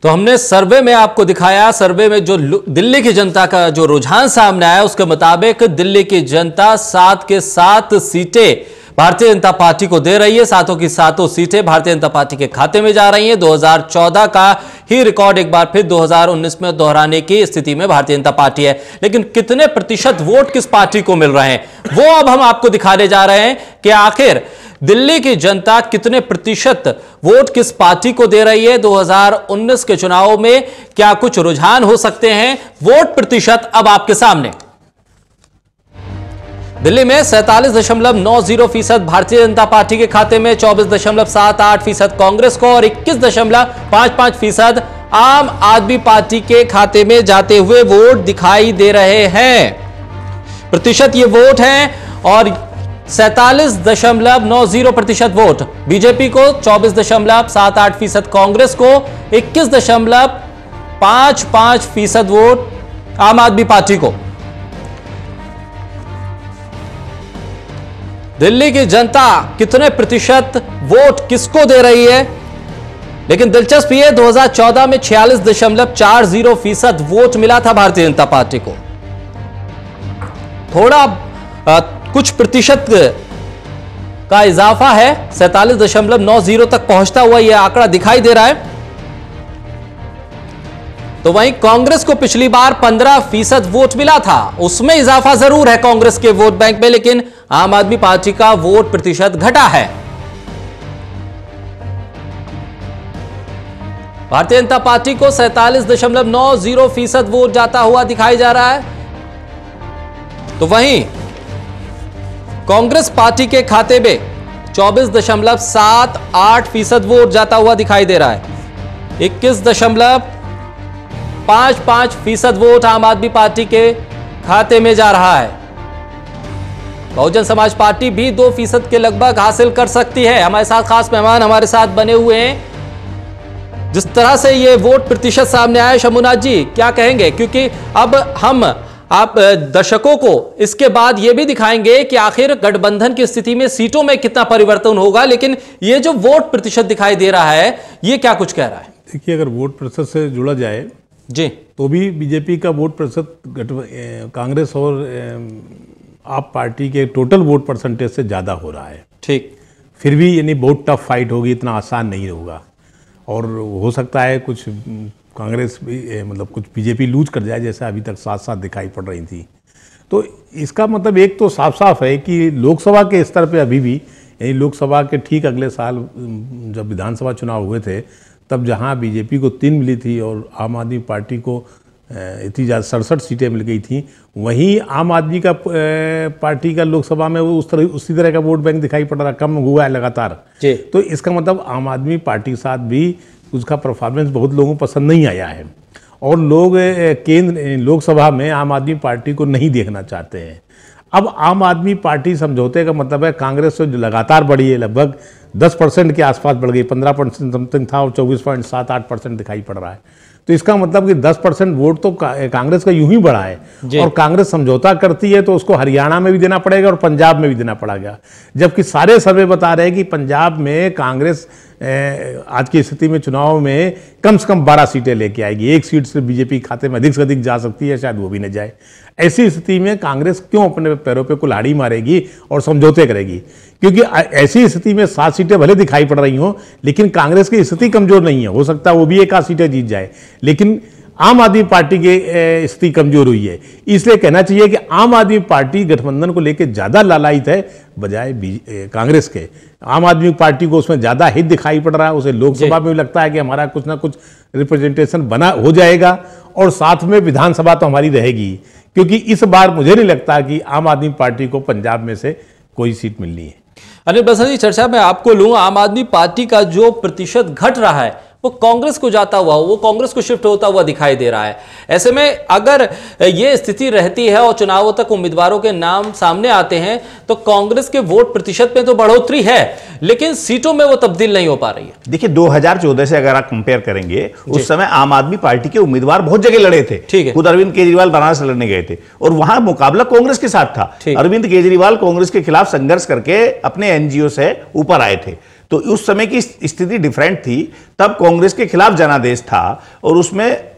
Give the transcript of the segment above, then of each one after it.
तो हमने सर्वे में आपको दिखाया, सर्वे में जो दिल्ली की जनता का जो रुझान सामने आया उसके मुताबिक दिल्ली की जनता 7 के 7 सीटें भारतीय जनता पार्टी को दे रही है। 7 की 7 सीटें भारतीय जनता पार्टी के खाते में जा रही हैं। 2014 का ही रिकॉर्ड एक बार फिर 2019 में दोहराने की स्थिति में भारतीय जनता पार्टी है। लेकिन कितने प्रतिशत वोट किस पार्टी को मिल रहे हैं वो अब हम आपको दिखाने जा रहे हैं कि आखिर दिल्ली की जनता कितने प्रतिशत वोट किस पार्टी को दे रही है। 2019 के चुनाव में क्या कुछ रुझान हो सकते हैं, वोट प्रतिशत अब आपके सामने। दिल्ली में 47.90% भारतीय जनता पार्टी के खाते में, 24.78% कांग्रेस को और 21.55% आम आदमी पार्टी के खाते में जाते हुए वोट दिखाई दे रहे हैं। प्रतिशत ये वोट हैं और 47.90% वोट बीजेपी को, 24.78% कांग्रेस को, 21.55% वोट आम आदमी पार्टी को। दिल्ली की जनता कितने प्रतिशत वोट किसको दे रही है, लेकिन दिलचस्प ये 2014 में 46.40% वोट मिला था भारतीय जनता पार्टी को। थोड़ा कुछ प्रतिशत का इजाफा है, 47.90 तक पहुंचता हुआ यह आंकड़ा दिखाई दे रहा है। तो वहीं कांग्रेस को पिछली बार 15% वोट मिला था, उसमें इजाफा जरूर है कांग्रेस के वोट बैंक में, लेकिन आम आदमी पार्टी का वोट प्रतिशत घटा है। भारतीय जनता पार्टी को 47.90% वोट जाता हुआ दिखाई जा रहा है। तो वहीं कांग्रेस पार्टी के खाते में 24.78% वोट जाता हुआ दिखाई दे रहा है। 21.55% वोट आम आदमी पार्टी के खाते में जा रहा है। बहुजन समाज पार्टी भी 2% के लगभग हासिल कर सकती है। हमारे साथ खास मेहमान हमारे साथ बने हुए हैं। जिस तरह से ये वोट प्रतिशत सामने आया, शंभुनाथ जी क्या कहेंगे, क्योंकि अब हम आप दर्शकों को इसके बाद यह भी दिखाएंगे कि आखिर गठबंधन की स्थिति में सीटों में कितना परिवर्तन होगा, लेकिन ये जो वोट प्रतिशत दिखाई दे रहा है ये क्या कुछ कह रहा है। देखिए, अगर वोट प्रतिशत से जुड़ा जाए जी तो भी बीजेपी का वोट प्रतिशत कांग्रेस और आप पार्टी के टोटल वोट परसेंटेज से ज़्यादा हो रहा है। ठीक, फिर भी यानी बहुत टफ फाइट होगी, इतना आसान नहीं होगा और हो सकता है कुछ कांग्रेस भी मतलब कुछ बीजेपी लूज कर जाए, जैसे अभी तक साथ साथ दिखाई पड़ रही थी। तो इसका मतलब एक तो साफ साफ है कि लोकसभा के स्तर पे अभी भी, यानी लोकसभा के ठीक अगले साल जब विधानसभा चुनाव हुए थे तब जहां बीजेपी को 3 मिली थी और आम आदमी पार्टी को इतनी ज़्यादा 67 सीटें मिल गई थी, वहीं आम आदमी का पार्टी का लोकसभा में वो उसी तरह का वोट बैंक दिखाई पड़ रहा, कम हुआ है लगातार। तो इसका मतलब आम आदमी पार्टी के साथ भी उसका परफॉर्मेंस बहुत लोगों को पसंद नहीं आया है और लोग केंद्र लोकसभा में आम आदमी पार्टी को नहीं देखना चाहते हैं। अब आम आदमी पार्टी समझौते का मतलब है कांग्रेस से जो लगातार बढ़ी है, लगभग 10% के आसपास बढ़ गई, 15% समथिंग था और 24.78% दिखाई पड़ रहा है। तो इसका मतलब कि 10% वोट तो कांग्रेस का यूं ही बढ़ा है और कांग्रेस समझौता करती है तो उसको हरियाणा में भी देना पड़ेगा और पंजाब में भी देना पड़ेगा, जबकि सारे सर्वे बता रहे हैं कि पंजाब में कांग्रेस आज की स्थिति में चुनाव में कम से कम 12 सीटें लेके आएगी। 1 सीट से बीजेपी खाते में अधिक से अधिक जा सकती है, शायद वो भी न जाए। ऐसी स्थिति में कांग्रेस क्यों अपने पैरों पे कुल्हाड़ी मारेगी और समझौते करेगी, क्योंकि ऐसी स्थिति में 7 सीटें भले दिखाई पड़ रही हों लेकिन कांग्रेस की स्थिति कमजोर नहीं है। हो सकता है वो भी 1 आध सीटें जीत जाए, लेकिन आम आदमी पार्टी की स्थिति कमजोर हुई है। इसलिए कहना चाहिए कि आम आदमी पार्टी गठबंधन को लेकर ज्यादा लालायित है बजाय कांग्रेस के। आम आदमी पार्टी को उसमें ज्यादा हित दिखाई पड़ रहा है, उसे लोकसभा में भी लगता है कि हमारा कुछ ना कुछ रिप्रेजेंटेशन बना हो जाएगा और साथ में विधानसभा तो हमारी रहेगी, क्योंकि इस बार मुझे नहीं लगता कि आम आदमी पार्टी को पंजाब में से कोई सीट मिलनी है। अनिल बंसल जी, चर्चा में आपको लूं, आम आदमी पार्टी का जो प्रतिशत घट रहा है वो कांग्रेस को जाता हुआ, वो कांग्रेस को शिफ्ट होता हुआ दिखाई दे रहा है। ऐसे में अगर ये स्थिति रहती है और चुनावों तक उम्मीदवारों के नाम सामने आते हैं तो कांग्रेस के वोट प्रतिशत में तो बढ़ोतरी है, लेकिन सीटों में वो तब्दील नहीं हो पा रही है। देखिए, 2014 से अगर आप कंपेयर करेंगे, उस समय आम आदमी पार्टी के उम्मीदवार बहुत जगह लड़े थे। ठीक है, खुद अरविंद केजरीवाल बनारस लड़ने गए थे और वहां मुकाबला कांग्रेस के साथ था। अरविंद केजरीवाल कांग्रेस के खिलाफ संघर्ष करके अपने एनजीओ से ऊपर आए थे। तो उस समय की स्थिति डिफरेंट थी, तब कांग्रेस के खिलाफ जनादेश था और उसमें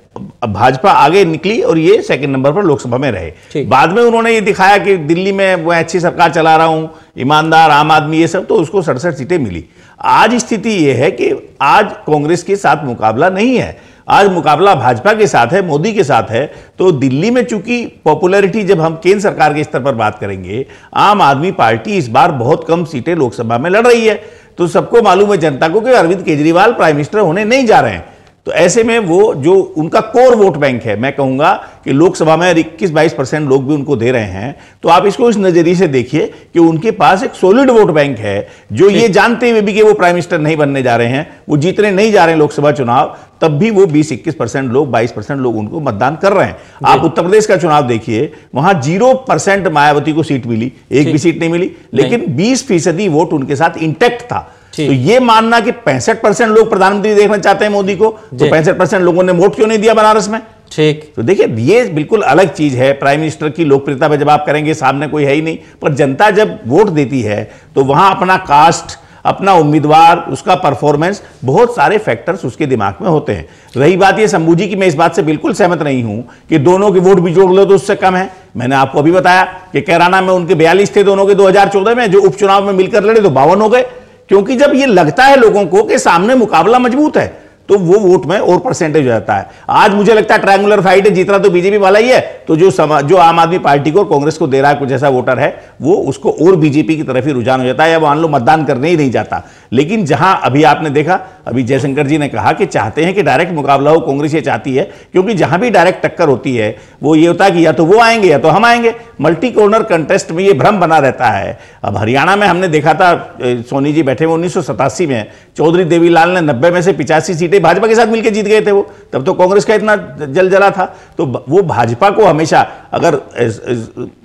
भाजपा आगे निकली और ये सेकंड नंबर पर लोकसभा में रहे। बाद में उन्होंने ये दिखाया कि दिल्ली में मैं अच्छी सरकार चला रहा हूं, ईमानदार, आम आदमी, ये सब, तो उसको 67 सीटें मिली। आज स्थिति ये है कि आज कांग्रेस के साथ मुकाबला नहीं है, आज मुकाबला भाजपा के साथ है, मोदी के साथ है। तो दिल्ली में चूंकि पॉपुलैरिटी, जब हम केंद्र सरकार के स्तर पर बात करेंगे, आम आदमी पार्टी इस बार बहुत कम सीटें लोकसभा में लड़ रही है। तो सबको मालूम है जनता को कि अरविंद केजरीवाल प्राइम मिनिस्टर होने नहीं जा रहे हैं। तो ऐसे में वो जो उनका कोर वोट बैंक है, मैं कहूंगा कि लोकसभा में 21-22% लोग भी उनको दे रहे हैं। तो आप इसको इस नजरिए से देखिए कि उनके पास एक सॉलिड वोट बैंक है, जो ये जानते हुए भी कि वो प्राइम मिनिस्टर नहीं बनने जा रहे हैं, वो जीतने नहीं जा रहे हैं लोकसभा चुनाव, तब भी वो 20-21% लोग, 22% लोग उनको मतदान कर रहे हैं। आप उत्तर प्रदेश का चुनाव देखिए, वहां 0% मायावती को सीट मिली, एक भी सीट नहीं मिली, लेकिन 20% वोट उनके साथ इंटैक्ट था। तो ये मानना कि 65% लोग प्रधानमंत्री देखना चाहते हैं मोदी को, तो 65% लोगों ने वोट क्यों नहीं दिया बनारस में? ठीक, तो देखिए ये बिल्कुल अलग चीज है। प्राइम मिनिस्टर की लोकप्रियता पे जब आप करेंगे, सामने कोई है ही नहीं, पर जनता जब वोट देती है तो वहां अपना कास्ट, अपना उम्मीदवार, उसका परफॉर्मेंस, बहुत सारे फैक्टर्स उसके दिमाग में होते हैं। रही बात ये शंभू जी की, मैं इस बात से बिल्कुल सहमत नहीं हूं कि दोनों के वोट भी जोड़ लो तो उससे कम है। मैंने आपको अभी बताया कि कैराना में उनके 42 थे दोनों के 2014 में, जो उपचुनाव में मिलकर लड़े तो 52 हो गए। क्योंकि जब ये लगता है लोगों को कि सामने मुकाबला मजबूत है, तो वो वोट में और परसेंटेज हो जाता है। आज मुझे लगता है ट्रायंगुलर फाइट है, जीतना तो बीजेपी वाला ही है, तो जो आम आदमी पार्टी को और कांग्रेस को दे रहा है कुछ ऐसा वोटर है, वो उसको और बीजेपी की तरफ ही रुझान हो जाता है, या मान लो मतदान करने ही नहीं जाता। लेकिन जहां अभी आपने देखा, अभी जयशंकर जी ने कहा कि चाहते हैं कि डायरेक्ट मुकाबला हो, कांग्रेस ये चाहती है, क्योंकि जहां भी डायरेक्ट टक्कर होती है वो ये होता है कि या तो वो आएंगे या तो हम आएंगे। मल्टी कॉर्नर कंटेस्ट में ये भ्रम बना रहता है। अब हरियाणा में हमने देखा था, सोनी जी बैठे हुए 1987 में चौधरी देवीलाल ने 90 में से 85 सीटें भाजपा के साथ मिलकर जीत गए थे वो, तब तो कांग्रेस का इतना जला था। तो वो भाजपा को हमेशा, अगर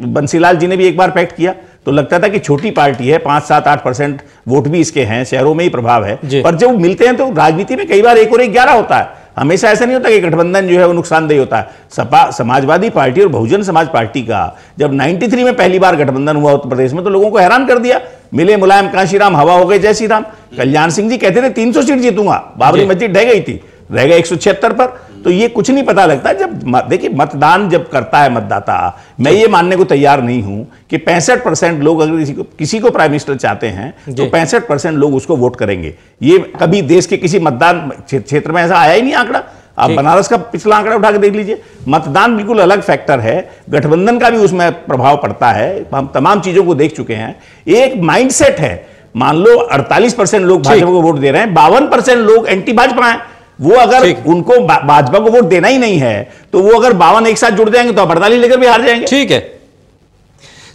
बंसीलाल जी ने भी एक बार पैक्ट किया तो लगता था कि छोटी पार्टी है, 5-7-8% वोट भी इसके हैं, शहरों में ही प्रभाव है, पर जब मिलते हैं तो राजनीति में कई बार 1 और 11 होता है। हमेशा ऐसा नहीं होता कि गठबंधन जो है वो नुकसानदेह होता है। सपा, समाजवादी पार्टी और बहुजन समाज पार्टी का जब 93 में पहली बार गठबंधन हुआ उत्तर प्रदेश में, तो लोगों को हैरान कर दिया। मिले मुलायम कांशीराम, हवा हो गए जय श्री राम। कल्याण सिंह जी कहते थे 300 सीट जीतूंगा, बाबरी मस्जिद ढह गई थी, रह गए 176 पर। तो ये कुछ नहीं पता लगता। जब देखिए मतदान जब करता है मतदाता, मैं ये मानने को तैयार नहीं हूं कि 65% लोग अगर किसी को प्राइम मिनिस्टर चाहते हैं तो 65% लोग उसको वोट करेंगे। ये कभी देश के किसी मतदान क्षेत्र में ऐसा आया ही नहीं आंकड़ा। आप बनारस का पिछला आंकड़ा उठा के देख लीजिए। मतदान बिल्कुल अलग फैक्टर है, गठबंधन का भी उसमें प्रभाव पड़ता है। हम तमाम चीजों को देख चुके हैं। एक माइंडसेट है, मान लो 48% लोग भाजपा को वोट दे रहे हैं, 52% लोग एंटी भाजपा हैं। वो अगर उनको भाजपा को वोट देना ही नहीं है, तो वो अगर 52 एक साथ जुड़ जाएंगे तो 48 लेकर भी हार जाएंगे।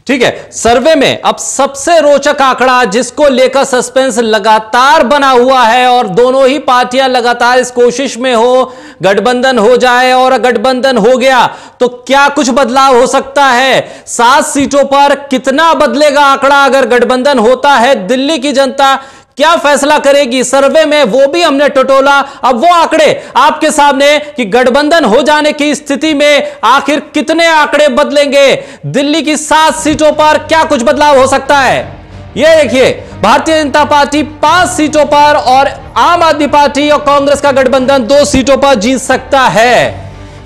ठीक है। सर्वे में अब सबसे रोचक आंकड़ा, जिसको लेकर सस्पेंस लगातार बना हुआ है और दोनों ही पार्टियां लगातार इस कोशिश में हो गठबंधन हो जाए, और गठबंधन हो गया तो क्या कुछ बदलाव हो सकता है। 7 सीटों पर कितना बदलेगा आंकड़ा अगर गठबंधन होता है। दिल्ली की जनता क्या फैसला करेगी, सर्वे में वो भी हमने टटोला। अब वो आंकड़े आपके सामने कि गठबंधन हो जाने की स्थिति में आखिर कितने आंकड़े बदलेंगे। दिल्ली की 7 सीटों पर क्या कुछ बदलाव हो सकता है, ये देखिए। भारतीय जनता पार्टी 5 सीटों पर और आम आदमी पार्टी और कांग्रेस का गठबंधन 2 सीटों पर जीत सकता है।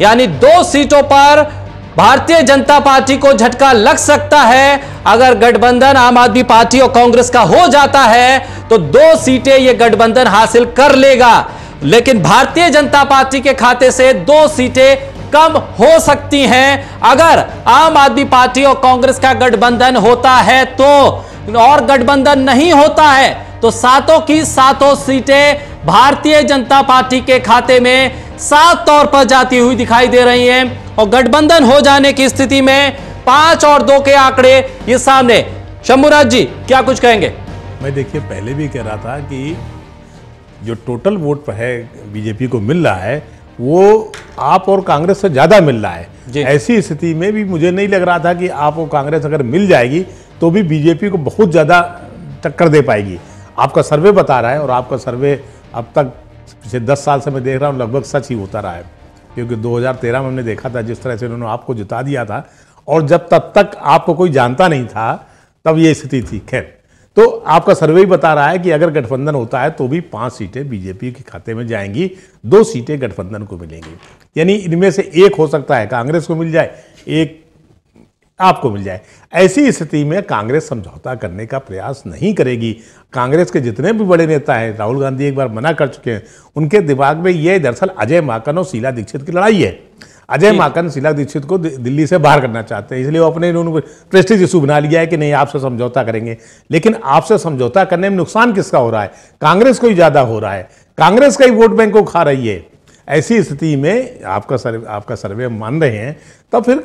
यानी 2 सीटों पर भारतीय जनता पार्टी को झटका लग सकता है। अगर गठबंधन आम आदमी पार्टी और कांग्रेस का हो जाता है तो 2 सीटें यह गठबंधन हासिल कर लेगा, लेकिन भारतीय जनता पार्टी के खाते से 2 सीटें कम हो सकती हैं अगर आम आदमी पार्टी और कांग्रेस का गठबंधन होता है तो। और गठबंधन नहीं होता है तो 7 की 7 सीटें भारतीय जनता पार्टी के खाते में साफ तौर पर जाती हुई दिखाई दे रही हैं। और गठबंधन हो जाने की स्थिति में 5 और 2 के आंकड़े ये सामने। शंभुराज जी क्या कुछ कहेंगे। मैं देखिए पहले भी कह रहा था कि जो टोटल वोट है बीजेपी को मिल रहा है वो आप और कांग्रेस से ज्यादा मिल रहा है। ऐसी स्थिति में भी मुझे नहीं लग रहा था कि आप और कांग्रेस अगर मिल जाएगी तो भी बीजेपी को बहुत ज्यादा टक्कर दे पाएगी। आपका सर्वे बता रहा है, और आपका सर्वे अब तक पिछले 10 साल से मैं देख रहा हूँ लगभग सच ही होता रहा है, क्योंकि 2013 में हमने देखा था जिस तरह से उन्होंने आपको जिता दिया था, और जब तब तक आपको कोई जानता नहीं था तब ये स्थिति थी। खैर तो आपका सर्वे ही बता रहा है कि अगर गठबंधन होता है तो भी 5 सीटें बीजेपी के खाते में जाएंगी, 2 सीटें गठबंधन को मिलेंगी। यानी इनमें से एक हो सकता है कांग्रेस को मिल जाए, एक आपको मिल जाए। ऐसी स्थिति में कांग्रेस समझौता करने का प्रयास नहीं करेगी। कांग्रेस के जितने भी बड़े नेता हैं, राहुल गांधी एक बार मना कर चुके हैं, उनके दिमाग में ये दरअसल अजय माकन और शीला दीक्षित की लड़ाई है। अजय माकन शीला दीक्षित को दिल्ली से बाहर करना चाहते हैं, इसलिए वो अपने उन्होंने प्रेस्टीज इशू बना लिया है कि नहीं आपसे समझौता करेंगे। लेकिन आपसे समझौता करने में नुकसान किसका हो रहा है? कांग्रेस को ही ज्यादा हो रहा है, कांग्रेस का ही वोट बैंक को खा रही है। ऐसी स्थिति में आपका सर्वे मान रहे हैं, तब फिर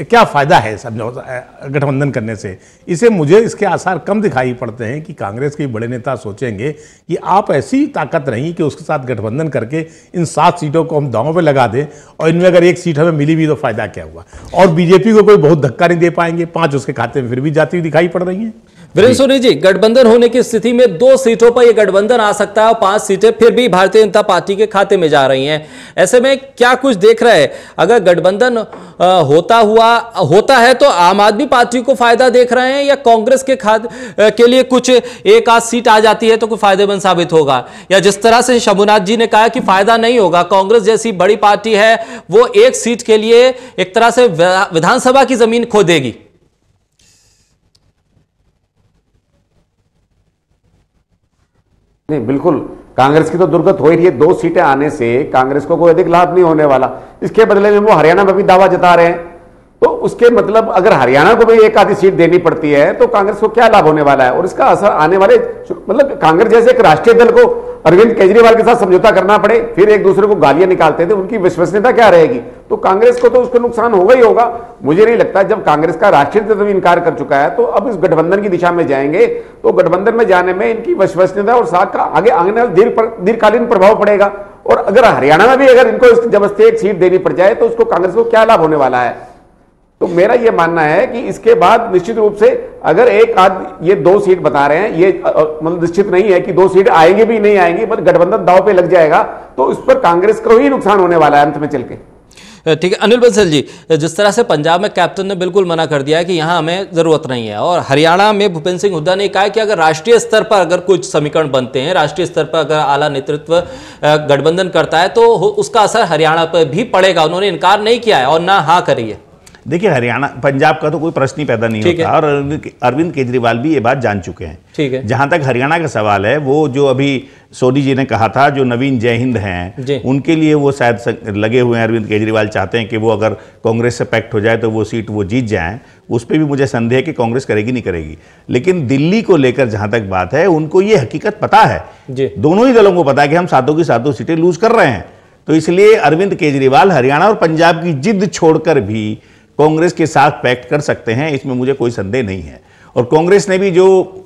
क्या फायदा है समझौता गठबंधन करने से? इसे मुझे इसके आसार कम दिखाई पड़ते हैं कि कांग्रेस के बड़े नेता सोचेंगे कि आप ऐसी ताकत नहीं कि उसके साथ गठबंधन करके इन 7 सीटों को हम दांव पे लगा दें और इनमें अगर 1 सीट हमें मिली भी तो फायदा क्या हुआ। और बीजेपी को कोई बहुत धक्का नहीं दे पाएंगे, 5 उसके खाते में फिर भी जाती हुई दिखाई पड़ रही हैं। वीरेंद्र सोनी जी, गठबंधन होने की स्थिति में 2 सीटों पर यह गठबंधन आ सकता है और 5 सीटें फिर भी भारतीय जनता पार्टी के खाते में जा रही हैं। ऐसे में क्या कुछ देख रहे हैं? अगर गठबंधन होता है तो आम आदमी पार्टी को फायदा देख रहे हैं, या कांग्रेस के लिए कुछ 1 आध सीट आ जाती है तो कोई फायदेमंद साबित होगा? या जिस तरह से शंभुनाथ जी ने कहा कि फायदा नहीं होगा, कांग्रेस जैसी बड़ी पार्टी है वो 1 सीट के लिए एक तरह से विधानसभा की जमीन खो देगी। नहीं, बिल्कुल कांग्रेस की तो दुर्गत हो ही रही है। 2 सीटें आने से कांग्रेस को कोई अधिक लाभ नहीं होने वाला। इसके बदले में वो हरियाणा में भी दावा जता रहे हैं, तो उसके मतलब अगर हरियाणा को भी 1 आधी सीट देनी पड़ती है तो कांग्रेस को क्या लाभ होने वाला है? और इसका असर आने वाले मतलब कांग्रेस जैसे एक राष्ट्रीय दल को अरविंद केजरीवाल के साथ समझौता करना पड़े, फिर एक दूसरे को गालियां निकालते थे, उनकी विश्वसनीयता क्या रहेगी? तो कांग्रेस को तो उसका नुकसान होगा ही होगा। मुझे नहीं लगता, जब कांग्रेस का राष्ट्रीय दल भी इनकार कर चुका है तो अब इस गठबंधन की दिशा में जाएंगे तो गठबंधन में जाने में इनकी विश्वसनीयता और साथ का आगे आने वाले दीर्घकालीन प्रभाव पड़ेगा। और अगर हरियाणा में भी अगर इनको जबरदस्ती 1 सीट देनी पड़ जाए तो उसको कांग्रेस को क्या लाभ होने वाला है? तो मेरा यह मानना है कि इसके बाद निश्चित रूप से अगर 1 आध ये 2 सीट बता रहे हैं, ये मतलब निश्चित नहीं है कि 2 सीट आएंगे भी नहीं आएंगी, पर गठबंधन दांव पे लग जाएगा तो इस पर कांग्रेस को ही नुकसान होने वाला है अंत में चल के। ठीक है अनिल बंसल जी, जिस तरह से पंजाब में कैप्टन ने बिल्कुल मना कर दिया है कि यहां हमें जरूरत नहीं है, और हरियाणा में भूपेंद्र सिंह हुड्डा ने कहा है कि अगर राष्ट्रीय स्तर पर अगर कुछ समीकरण बनते हैं, राष्ट्रीय स्तर पर अगर आला नेतृत्व गठबंधन करता है तो उसका असर हरियाणा पर भी पड़ेगा। उन्होंने इनकार नहीं किया है और ना हाँ करी है। देखिए, हरियाणा पंजाब का तो कोई प्रश्न ही पैदा नहीं होता, और अरविंद केजरीवाल भी ये बात जान चुके हैं। ठीक है, जहां तक हरियाणा का सवाल है, वो जो अभी सोनी जी ने कहा था, जो नवीन जय हिंद हैं उनके लिए वो शायद लगे हुए हैं। अरविंद केजरीवाल चाहते हैं कि वो अगर कांग्रेस से पैक्ट हो जाए तो वो सीट वो जीत जाएं। उस पर भी मुझे संदेह है कि कांग्रेस करेगी नहीं करेगी। लेकिन दिल्ली को लेकर जहां तक बात है, उनको ये हकीकत पता है, दोनों ही दलों को पता है कि हम 7 की 7 सीटें लूज कर रहे हैं। तो इसलिए अरविंद केजरीवाल हरियाणा और पंजाब की जिद छोड़कर भी कांग्रेस के साथ पैक्ट कर सकते हैं, इसमें मुझे कोई संदेह नहीं है। और कांग्रेस ने भी जो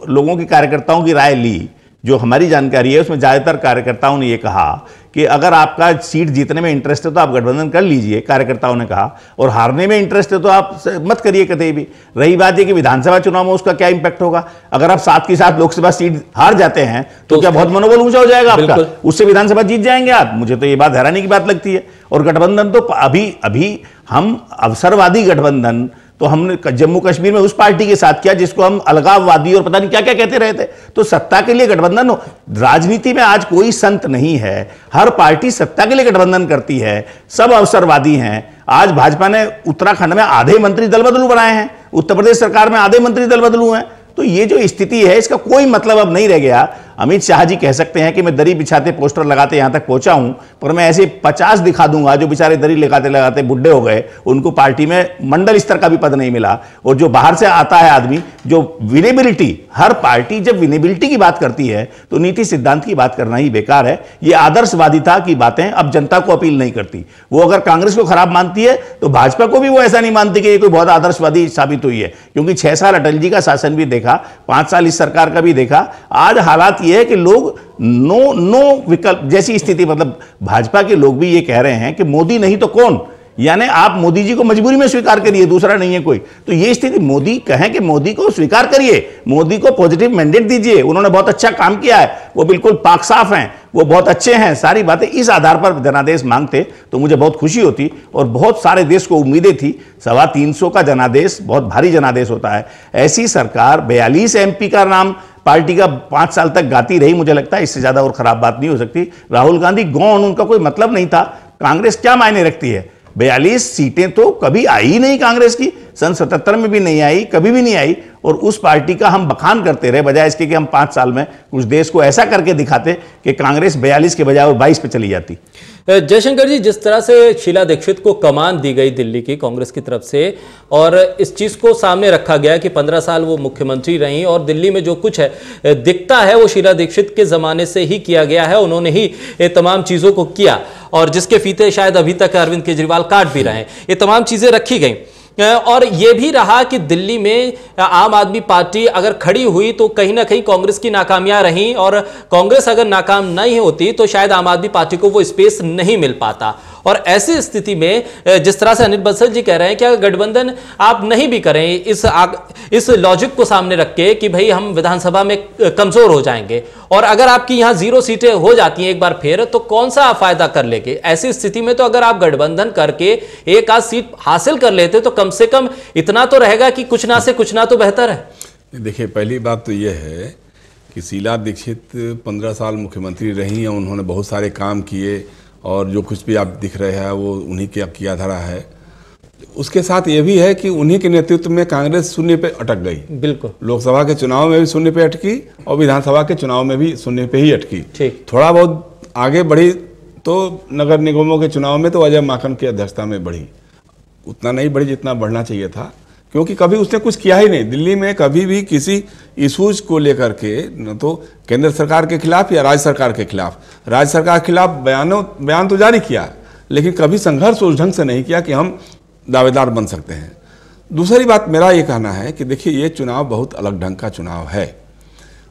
लोगों की कार्यकर्ताओं की राय ली, जो हमारी जानकारी है, उसमें ज़्यादातर कार्यकर्ताओं ने ये कहा कि अगर आपका सीट जीतने में इंटरेस्ट है तो आप गठबंधन कर लीजिए, कार्यकर्ताओं ने कहा, और हारने में इंटरेस्ट है तो आप मत करिए कतई भी। रही बात ये कि विधानसभा चुनाव में उसका क्या इंपैक्ट होगा? अगर आप 7 की 7 लोकसभा सीट हार जाते हैं तो क्या बहुत मनोबल ऊंचा हो जाएगा आपका? उससे विधानसभा जीत जाएंगे आप? मुझे तो ये बात हैरानी की बात लगती है। और गठबंधन तो अभी हम अवसरवादी गठबंधन तो हमने जम्मू कश्मीर में उस पार्टी के साथ किया जिसको हम अलगाववादी और पता नहीं क्या क्या कहते रहे थे। तो सत्ता के लिए गठबंधन हो, राजनीति में आज कोई संत नहीं है, हर पार्टी सत्ता के लिए गठबंधन करती है, सब अवसरवादी हैं। आज भाजपा ने उत्तराखंड में आधे मंत्री दल बदलू बनाए हैं, उत्तर प्रदेश सरकार में आधे मंत्री दल बदलू हैं। तो ये जो स्थिति है इसका कोई मतलब अब नहीं रह गया। अमित शाह जी कह सकते हैं कि मैं दरी बिछाते पोस्टर लगाते यहां तक पहुंचा हूं, पर मैं ऐसे 50 दिखा दूंगा जो बेचारे दरी लगाते लगाते बुढ़े हो गए, उनको पार्टी में मंडल स्तर का भी पद नहीं मिला। और जो बाहर से आता है आदमी, जो विनेबिलिटी, हर पार्टी जब विनेबिलिटी की बात करती है तो नीति सिद्धांत की बात करना ही बेकार है। ये आदर्शवादिता की बातें अब जनता को अपील नहीं करती। वो अगर कांग्रेस को खराब मानती है तो भाजपा को भी वो ऐसा नहीं मानती कि ये कोई बहुत आदर्शवादी साबित हुई है, क्योंकि 6 साल अटल जी का शासन भी देखा, 5 साल इस सरकार का भी देखा। आज हालात ये है कि लोग नो विकल्प जैसी स्थिति, मतलब भाजपा के लोग भी ये कह रहे हैं कि मोदी नहीं तो कौन, यानी आप मोदी जी को मजबूरी में स्वीकार करिए, दूसरा नहीं है कोई। तो ये स्थिति, मोदी कहें कि मोदी को स्वीकार करिए, मोदी को पॉजिटिव मैंडेट दीजिए, उन्होंने बहुत अच्छा काम किया है, वो बिल्कुल पाक साफ हैं, वो बहुत अच्छे हैं, सारी बातें इस आधार पर जनादेश मांगते तो मुझे बहुत खुशी होती। और बहुत सारे देश को उम्मीदें थी, 325 का जनादेश बहुत भारी जनादेश होता है। ऐसी सरकार 42 MP का नाम पार्टी का 5 साल तक गाती रही, मुझे लगता है इससे ज्यादा और खराब बात नहीं हो सकती। राहुल गांधी गौन, उनका कोई मतलब नहीं था। कांग्रेस क्या मायने रखती है? 42 सीटें तो कभी आई ही नहीं कांग्रेस की, सन 77 में भी नहीं आई, कभी भी नहीं आई। और उस पार्टी का हम बखान करते रहे, बजाय इसके कि हम 5 साल में कुछ देश को ऐसा करके दिखाते कि कांग्रेस 42 के बजाय 22 पे चली जाती। जयशंकर जी, जिस तरह से शीला दीक्षित को कमान दी गई दिल्ली की कांग्रेस की तरफ से, और इस चीज को सामने रखा गया कि 15 साल वो मुख्यमंत्री रही और दिल्ली में जो कुछ है दिखता है वो शीला दीक्षित के जमाने से ही किया गया है, उन्होंने ही तमाम चीजों को किया, और जिसके फीते शायद अभी तक अरविंद केजरीवाल काट भी रहे हैं। ये तमाम चीजें रखी गई, और यह भी रहा कि दिल्ली में आम आदमी पार्टी अगर खड़ी हुई तो कहीं ना कहीं कांग्रेस की नाकामियां रहीं, और कांग्रेस अगर नाकाम नहीं होती तो शायद आम आदमी पार्टी को वो स्पेस नहीं मिल पाता। और ऐसी स्थिति में जिस तरह से अनिल बंसल जी कह रहे हैं कि अगर गठबंधन आप नहीं भी करें इस लॉजिक को सामने रख के कि भाई हम विधानसभा में कमजोर हो जाएंगे, और अगर आपकी यहां 0 सीटें हो जाती हैं एक बार फिर, तो कौन सा आप फायदा कर लेंगे? ऐसी स्थिति में तो अगर आप गठबंधन करके एक आध सीट हासिल कर लेते तो कम से कम इतना तो रहेगा कि कुछ ना से कुछ ना तो बेहतर है। देखिए, पहली बात तो यह है कि शीला दीक्षित 15 साल मुख्यमंत्री रही हैं, उन्होंने बहुत सारे काम किए, और जो कुछ भी आप दिख रहे हैं वो उन्हीं के किया धरा है। उसके साथ ये भी है कि उन्हीं के नेतृत्व में कांग्रेस शून्य पे अटक गई। बिल्कुल, लोकसभा के चुनाव में भी शून्य पे अटकी और विधानसभा के चुनाव में भी शून्य पे ही अटकी। ठीक, थोड़ा बहुत आगे बढ़ी तो नगर निगमों के चुनाव में तो अजय माकन की अध्यक्षता में बढ़ी, उतना नहीं बढ़ी जितना बढ़ना चाहिए था, क्योंकि कभी उसने कुछ किया ही नहीं। दिल्ली में कभी भी किसी इशूज को लेकर के न तो केंद्र सरकार के खिलाफ या राज्य सरकार के खिलाफ, राज्य सरकार के खिलाफ बयान तो जारी किया, लेकिन कभी संघर्ष उस ढंग से नहीं किया कि हम दावेदार बन सकते हैं। दूसरी बात मेरा ये कहना है कि देखिए, ये चुनाव बहुत अलग ढंग का चुनाव है।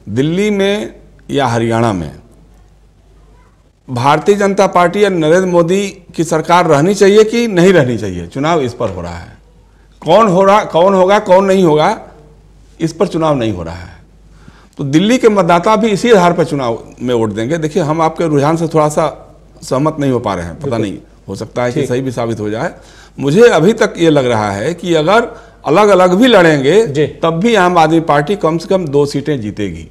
दिल्ली में या हरियाणा में भारतीय जनता पार्टी या नरेंद्र मोदी की सरकार रहनी चाहिए कि नहीं रहनी चाहिए, चुनाव इस पर हो रहा है। कौन होगा कौन नहीं होगा, इस पर चुनाव नहीं हो रहा है। तो दिल्ली के मतदाता भी इसी आधार पर चुनाव में वोट देंगे। देखिए, हम आपके रुझान से थोड़ा सा सहमत नहीं हो पा रहे हैं, पता नहीं, हो सकता है कि सही भी साबित हो जाए। मुझे अभी तक ये लग रहा है कि अगर अलग अलग भी लड़ेंगे तब भी आम आदमी पार्टी कम से कम 2 सीटें जीतेगी,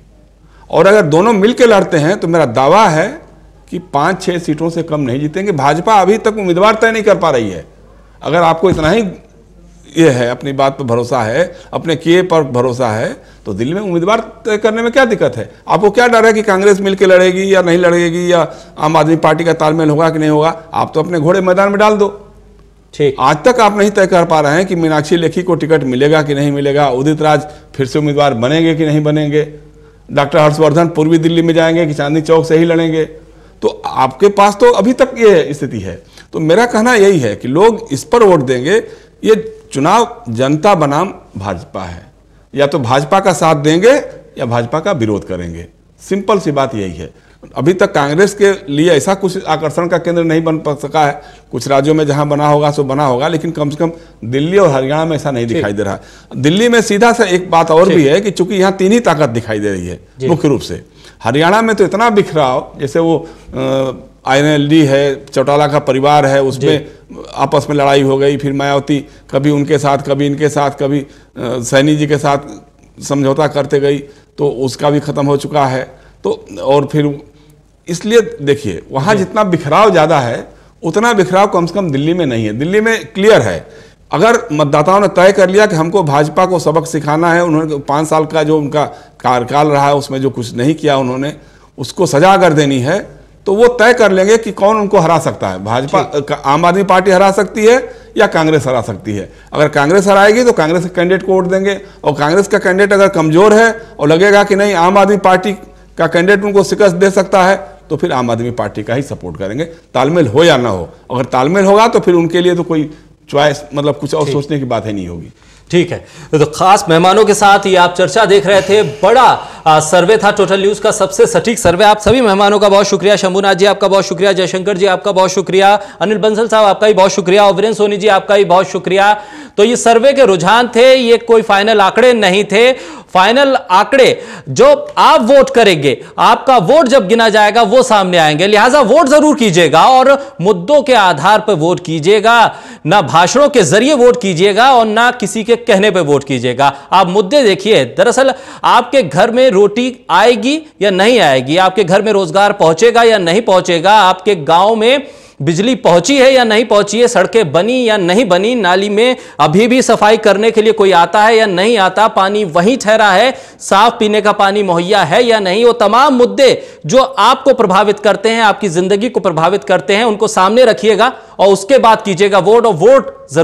और अगर दोनों मिलकर लड़ते हैं तो मेरा दावा है कि 5-6 सीटों से कम नहीं जीतेंगे। भाजपा अभी तक उम्मीदवार तय नहीं कर पा रही है। अगर आपको इतना ही ये है, अपनी बात पर भरोसा है, अपने किए पर भरोसा है, तो दिल्ली में उम्मीदवार तय करने में क्या दिक्कत है? आपको क्या डर है कि कांग्रेस मिलकर लड़ेगी या नहीं लड़ेगी, या आम आदमी पार्टी का तालमेल होगा कि नहीं होगा? आप तो अपने घोड़े मैदान में डाल दो। ठीक, आज तक आप नहीं तय कर पा रहे हैं कि मीनाक्षी लेखी को टिकट मिलेगा कि नहीं मिलेगा, उदित राज फिर से उम्मीदवार बनेंगे कि नहीं बनेंगे, डॉक्टर हर्षवर्धन पूर्वी दिल्ली में जाएंगे कि चांदनी चौक से ही लड़ेंगे। तो आपके पास तो अभी तक ये स्थिति है। तो मेरा कहना यही है कि लोग इस पर वोट देंगे। ये चुनाव जनता बनाम भाजपा है, या तो भाजपा का साथ देंगे या भाजपा का विरोध करेंगे। सिंपल सी बात यही है। अभी तक कांग्रेस के लिए ऐसा कुछ आकर्षण का केंद्र नहीं बन सका है। कुछ राज्यों में जहां बना होगा सो बना होगा, लेकिन कम से कम दिल्ली और हरियाणा में ऐसा नहीं दिखाई दे रहा है। दिल्ली में सीधा सा एक बात और भी है कि चूंकि यहाँ 3 ही ताकत दिखाई दे रही है मुख्य रूप से। हरियाणा में तो इतना बिखराव, जैसे वो INLD है, चौटाला का परिवार है, उसमें आपस में लड़ाई हो गई, फिर मायावती कभी उनके साथ, कभी इनके साथ, कभी सैनी जी के साथ समझौता करते गई, तो उसका भी खत्म हो चुका है। तो और फिर इसलिए देखिए, वहाँ जितना बिखराव ज़्यादा है उतना बिखराव कम से कम दिल्ली में नहीं है। दिल्ली में क्लियर है। अगर मतदाताओं ने तय कर लिया कि हमको भाजपा को सबक सिखाना है, उन्होंने 5 साल का जो उनका कार्यकाल रहा है उसमें जो कुछ नहीं किया उन्होंने, उसको सजा कर देनी है, तो वो तय कर लेंगे कि कौन उनको हरा सकता है। भाजपा, आम आदमी पार्टी हरा सकती है या कांग्रेस हरा सकती है। अगर कांग्रेस हराएगी तो कांग्रेस के कैंडिडेट को वोट देंगे, और कांग्रेस का कैंडिडेट अगर कमजोर है और लगेगा कि नहीं आम आदमी पार्टी का कैंडिडेट उनको शिकस्त दे सकता है, तो फिर आम आदमी पार्टी का ही सपोर्ट करेंगे, तालमेल हो या ना हो। अगर तालमेल होगा तो फिर उनके लिए तो कोई चॉइस, मतलब कुछ और सोचने की बात ही नहीं होगी। ठीक है, तो खास मेहमानों के साथ ये आप चर्चा देख रहे थे। बड़ा सर्वे था टोटल न्यूज का, सबसे सटीक सर्वे। आप सभी मेहमानों का बहुत शुक्रिया। शंभुनाथ जी आपका बहुत शुक्रिया, जयशंकर जी आपका बहुत शुक्रिया, अनिल बंसल साहब आपका भी बहुत शुक्रिया, और वीरेंद्र सोनी जी आपका भी बहुत शुक्रिया। तो ये सर्वे के रुझान थे, ये कोई फाइनल आंकड़े नहीं थे। फाइनल आंकड़े जो आप वोट करेंगे, आपका वोट जब गिना जाएगा वो सामने आएंगे। लिहाजा वोट जरूर कीजिएगा और मुद्दों के आधार पर वोट कीजिएगा, ना भाषणों के जरिए वोट कीजिएगा और ना किसी के कहने पर वोट कीजिएगा। आप मुद्दे देखिए। दरअसल आपके घर में रोटी आएगी या नहीं आएगी, आपके घर में रोजगार पहुंचेगा या नहीं पहुंचेगा, आपके गांव में बिजली पहुंची है या नहीं पहुंची है, सड़कें बनी या नहीं बनी, नाली में अभी भी सफाई करने के लिए कोई आता है या नहीं आता, पानी वहीं ठहरा है, साफ पीने का पानी मुहैया है या नहीं, वो तमाम मुद्दे जो आपको प्रभावित करते हैं, आपकी जिंदगी को प्रभावित करते हैं, उनको सामने रखिएगा और उसके बाद कीजिएगा वोट। और वोट